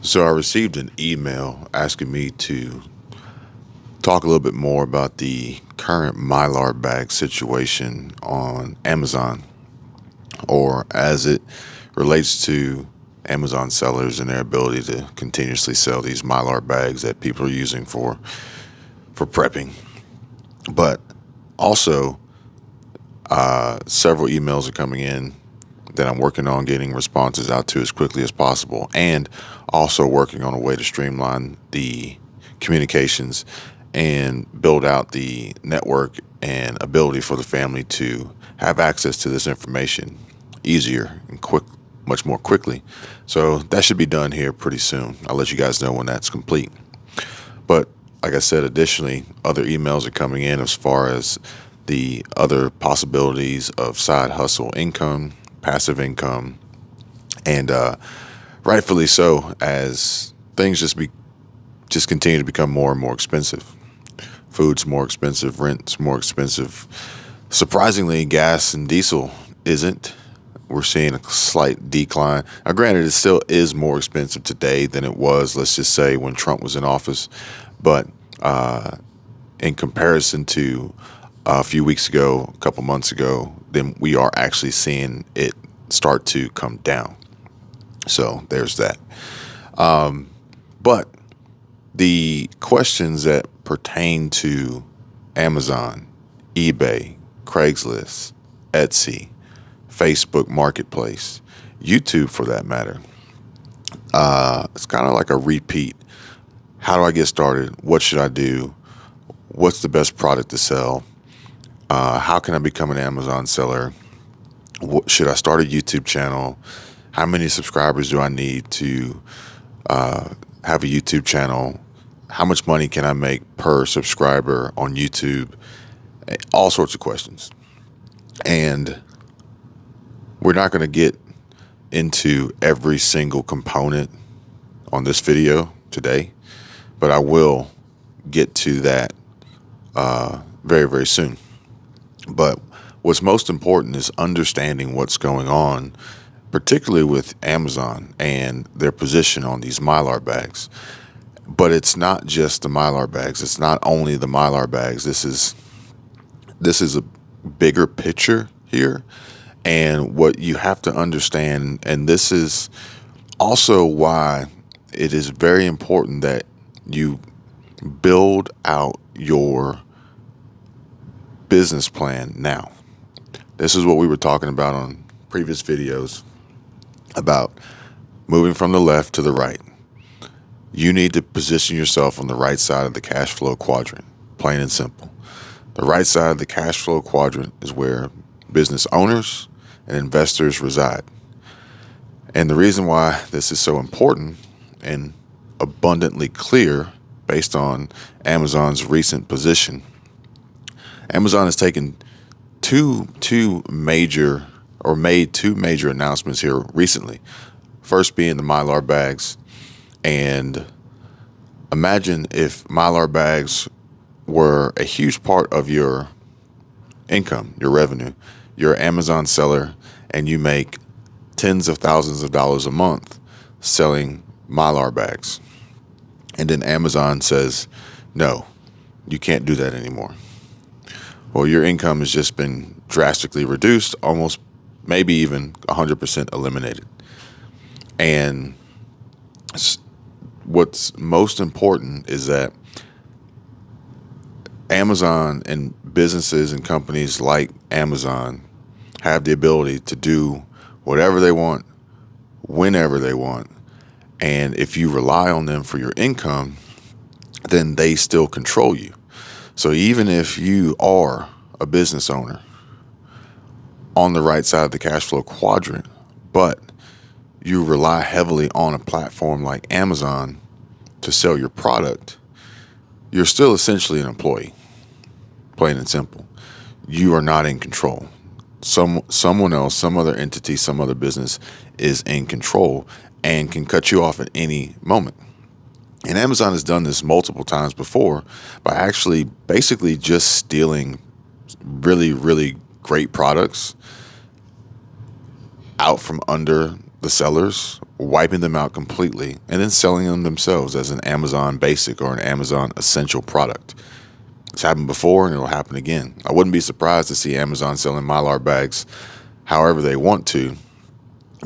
So I received an email asking me to talk a little bit more about the current Mylar bag situation on Amazon, or as it relates to Amazon sellers and their ability to continuously sell these Mylar bags that people are using for prepping. But also, several emails are coming in that I'm working on getting responses out to as quickly as possible, and also working on a way to streamline the communications and build out the network and ability for the family to have access to this information easier and much more quickly. So that should be done here pretty soon. I'll let you guys know when that's complete. But like I said, additionally, other emails are coming in as far as the other possibilities of side hustle income, passive income, and rightfully so, as things just continue to become more and more expensive. Food's more expensive, rent's more expensive. Surprisingly, gas and diesel isn't. We're seeing a slight decline. Now, granted, it still is more expensive today than it was, let's just say, when Trump was in office. But in comparison to a few weeks ago, a couple months ago, then we are actually seeing it start to come down. So there's that. But the questions that pertain to Amazon, eBay, Craigslist, Etsy, Facebook Marketplace, YouTube for that matter, it's kind of like a repeat. How do I get started? What should I do? What's the best product to sell? How can I become an Amazon seller? Should I start a YouTube channel? How many subscribers do I need to have a YouTube channel? How much money can I make per subscriber on YouTube? All sorts of questions. And we're not going to get into every single component on this video today, but I will get to that very, very soon. But what's most important is understanding what's going on, particularly with Amazon and their position on these Mylar bags. But it's not just the Mylar bags. It's not only the Mylar bags. This is a bigger picture here. And what you have to understand, and this is also why it is very important that you build out your business plan now. This is what we were talking about on previous videos about moving from the left to the right. You need to position yourself on the right side of the cash flow quadrant, plain and simple. The right side of the cash flow quadrant is where business owners and investors reside. And the reason why this is so important and abundantly clear based on Amazon's recent position, Amazon has taken two major or made two major announcements here recently. First being the Mylar bags. And imagine if Mylar bags were a huge part of your income, your revenue. You're an Amazon seller and you make tens of thousands of dollars a month selling Mylar bags. And then Amazon says, no, you can't do that anymore. Well, your income has just been drastically reduced, almost maybe even 100% eliminated. And what's most important is that Amazon and businesses and companies like Amazon have the ability to do whatever they want, whenever they want. And if you rely on them for your income, then they still control you. So even if you are a business owner on the right side of the cash flow quadrant, but you rely heavily on a platform like Amazon to sell your product, you're still essentially an employee, plain and simple. You are not in control. Someone else, some other entity, some other business is in control and can cut you off at any moment. And Amazon has done this multiple times before by actually basically just stealing really, really great products out from under the sellers wiping them out completely, and then selling them themselves as an Amazon Basic or an Amazon Essential product. It's happened before and it'll happen again. I wouldn't be surprised to see Amazon selling Mylar bags however they want to,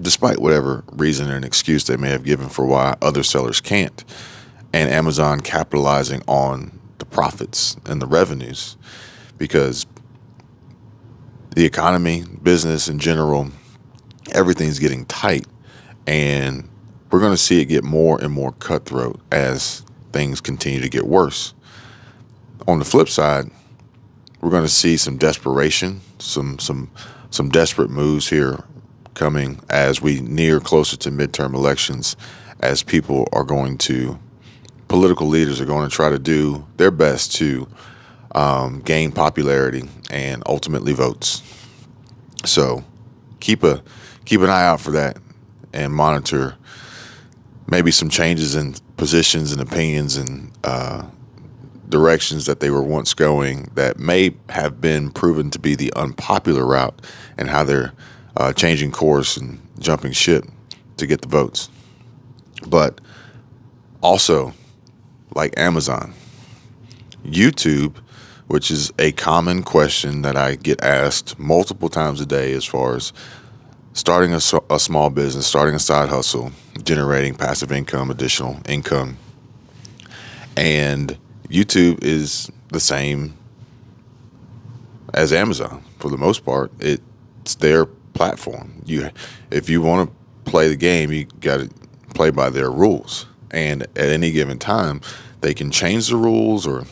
despite whatever reason and excuse they may have given for why other sellers can't, and Amazon capitalizing on the profits and the revenues, because the economy, business in general, everything's getting tight, and we're going to see it get more and more cutthroat as things continue to get worse. On the flip side, we're going to see some desperation, some desperate moves here coming as we near closer to midterm elections, as political leaders are going to try to do their best to gain popularity and ultimately votes. So keep an eye out for that and monitor maybe some changes in positions and opinions and directions that they were once going that may have been proven to be the unpopular route, and how they're changing course and jumping ship to get the votes. But also, like Amazon, YouTube, which is a common question that I get asked multiple times a day as far as starting a small business, starting a side hustle, generating passive income, additional income. And YouTube is the same as Amazon for the most part. It's their platform. If you want to play the game, you got to play by their rules. And at any given time, they can change the rules, or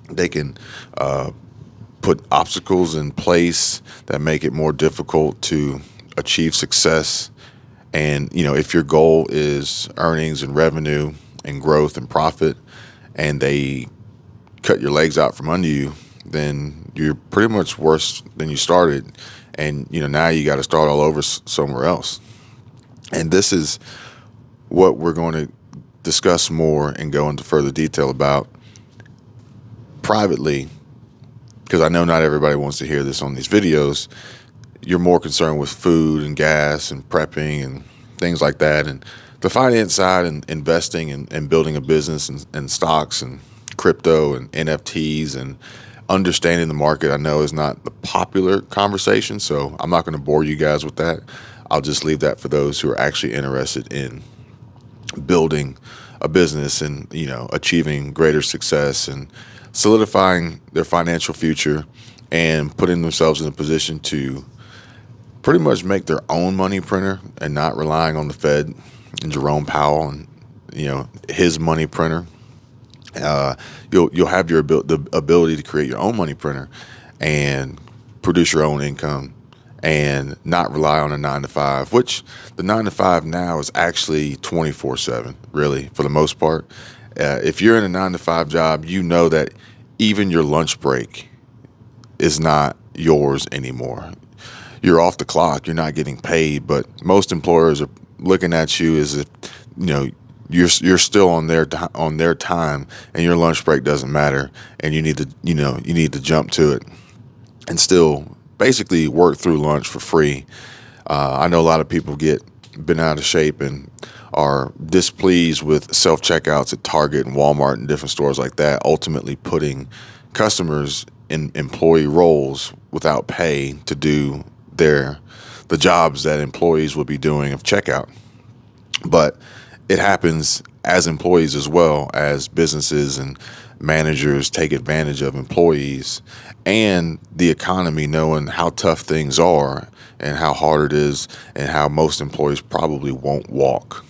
they can put obstacles in place that make it more difficult to achieve success. And, if your goal is earnings and revenue and growth and profit, and they cut your legs out from under you, then you're pretty much worse than you started. And, now you got to start all over somewhere else. And this is what we're going to discuss more and go into further detail about privately, because I know not everybody wants to hear this on these videos. You're more concerned with food and gas and prepping and things like that, and the finance side and investing and building a business and stocks and crypto and NFTs and understanding the market, I know is not the popular conversation, so I'm not going to bore you guys with that. I'll just leave that for those who are actually interested in building a business and, achieving greater success and solidifying their financial future and putting themselves in a position to pretty much make their own money printer and not relying on the Fed and Jerome Powell and, his money printer. You'll have the ability to create your own money printer and produce your own income and not rely on a 9-to-5, which the 9-to-5 now is actually 24/7, really, for the most part. If you're in a 9-to-5 job, you know that even your lunch break is not yours anymore. You're off the clock. You're not getting paid, but most employers are looking at you as if, you're still on their time, and your lunch break doesn't matter, and you need to jump to it and still basically work through lunch for free. I know a lot of people get bent out of shape and are displeased with self-checkouts at Target and Walmart and different stores like that, ultimately putting customers in employee roles without pay to do the jobs that employees would be doing of checkout. But it happens as employees as well, as businesses and managers take advantage of employees and the economy, knowing how tough things are and how hard it is, and how most employees probably won't walk.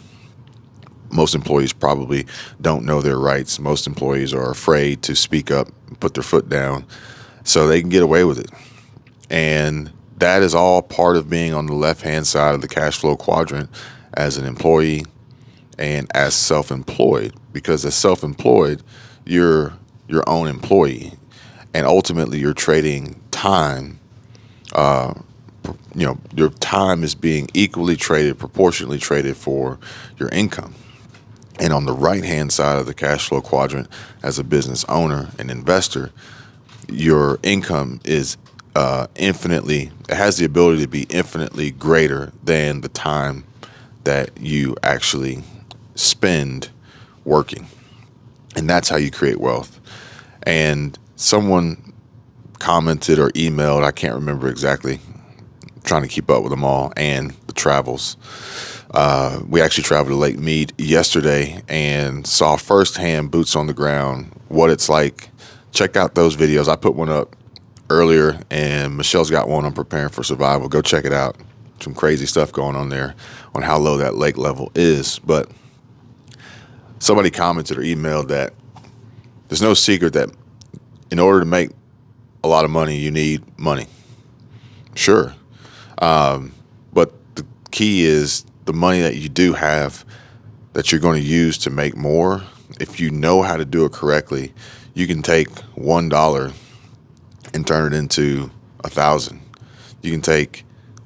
Most employees probably don't know their rights. Most employees are afraid to speak up, put their foot down, so they can get away with it. And that is all part of being on the left-hand side of the cash flow quadrant as an employee and as self-employed, because as self-employed, you're your own employee, and ultimately you're trading time. Your time is being equally traded, proportionally traded for your income. And on the right-hand side of the cash flow quadrant, as a business owner and investor, your income is it has the ability to be infinitely greater than the time that you actually spend working. And that's how you create wealth. And someone commented or emailed, I can't remember exactly, trying to keep up with them all and the travels. We actually traveled to Lake Mead yesterday and saw firsthand, boots on the ground, what it's like. Check out those videos. I put one up earlier, and Michelle's got one on Preparing for Survival. Go check it out. Some crazy stuff going on there on how low that lake level is. But somebody commented or emailed that there's no secret that in order to make a lot of money, you need money. Sure. But the key is the money that you do have that you're going to use to make more. If you know how to do it correctly, you can take $1 and turn it into 1,000. You can take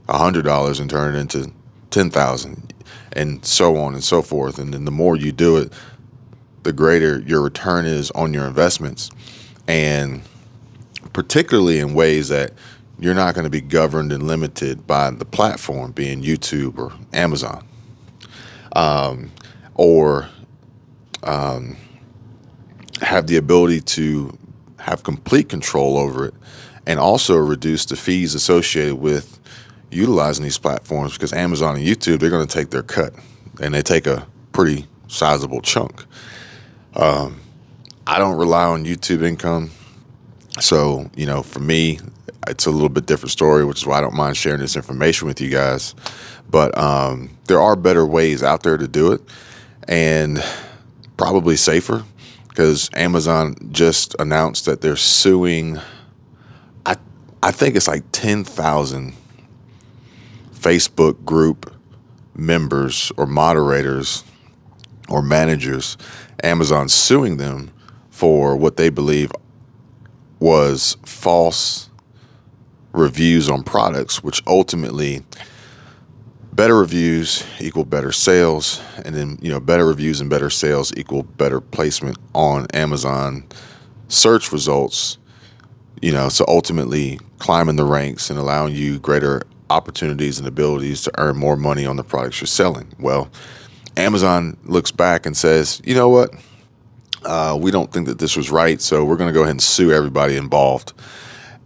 $100 and turn it into 10,000, and so on and so forth. And then the more you do it, the greater your return is on your investments, and particularly in ways that you're not going to be governed and limited by the platform, being YouTube or Amazon, or have the ability to have complete control over it, and also reduce the fees associated with utilizing these platforms, because Amazon and YouTube, they're going to take their cut, and they take a pretty sizable chunk. I don't rely on YouTube income. So, for me, it's a little bit different story, which is why I don't mind sharing this information with you guys. But there are better ways out there to do it, and probably safer, because Amazon just announced that they're suing, I think it's like 10,000 Facebook group members or moderators or managers. Amazon's suing them for what they believe was false reviews on products, which ultimately, better reviews equal better sales, and then better reviews and better sales equal better placement on Amazon search results. So ultimately climbing the ranks and allowing you greater opportunities and abilities to earn more money on the products you're selling. Well, Amazon looks back and says, you know what? We don't think that this was right, so we're going to go ahead and sue everybody involved.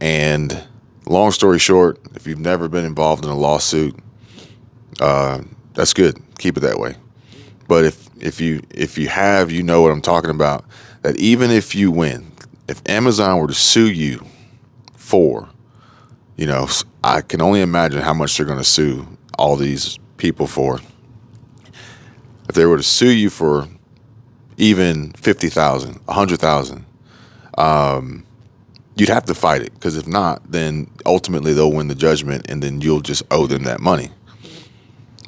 And long story short, if you've never been involved in a lawsuit, that's good. Keep it that way. But if you have, you know what I'm talking about. That even if you win, if Amazon were to sue you for, I can only imagine how much they're going to sue all these people for. If they were to sue you for even 50,000, 100,000, you'd have to fight it, because if not, then ultimately they'll win the judgment, and then you'll just owe them that money.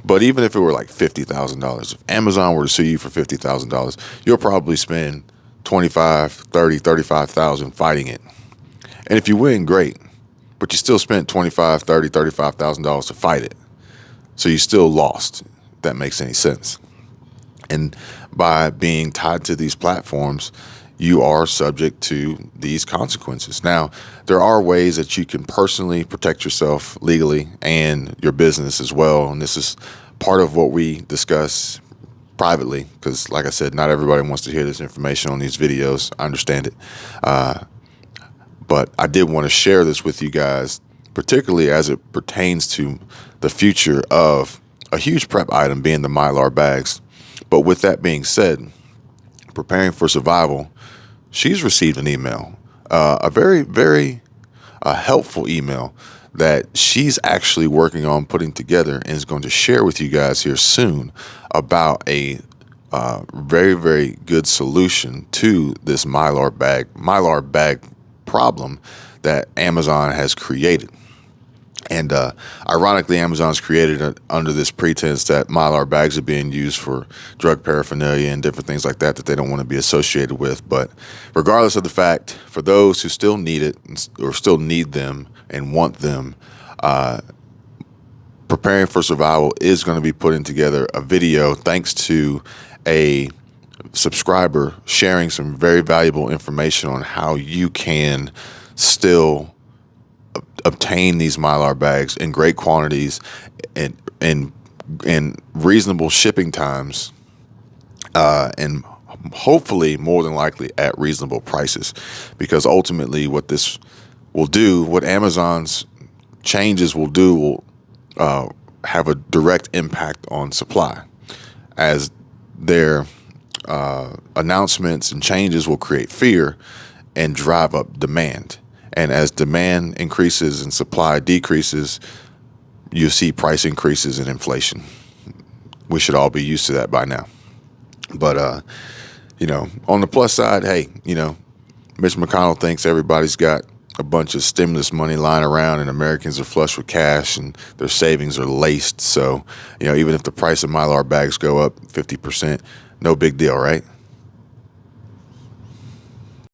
But even if it were like $50,000, if Amazon were to sue you for $50,000, you'll probably spend 25, 30, 35,000 fighting it. And if you win, great, but you still spent 25, 30, $35,000 to fight it. So you still lost, if that makes any sense. And by being tied to these platforms, you are subject to these consequences. Now, there are ways that you can personally protect yourself legally and your business as well. And this is part of what we discuss privately, because like I said, not everybody wants to hear this information on these videos. I understand it. But I did want to share this with you guys, particularly as it pertains to the future of a huge prep item being the Mylar bags. But with that being said, Preparing for Survival, she's received an email, a very, very helpful email that she's actually working on putting together, and is going to share with you guys here soon about a very, very good solution to this Mylar bag problem that Amazon has created. And ironically, Amazon's created it under this pretense that Mylar bags are being used for drug paraphernalia and different things like that they don't want to be associated with. But regardless of the fact, for those who still need it or still need them and want them, Preparing for Survival is going to be putting together a video, thanks to a subscriber sharing some very valuable information on how you can still obtain these Mylar bags in great quantities and in reasonable shipping times, and hopefully more than likely at reasonable prices, because ultimately what this will do, what Amazon's changes will do, will have a direct impact on supply, as their announcements and changes will create fear and drive up demand. And as demand increases and supply decreases, you see price increases and inflation. We should all be used to that by now. But on the plus side, hey, Mitch McConnell thinks everybody's got a bunch of stimulus money lying around and Americans are flush with cash and their savings are laced. So, even if the price of Mylar bags go up 50%, no big deal, right?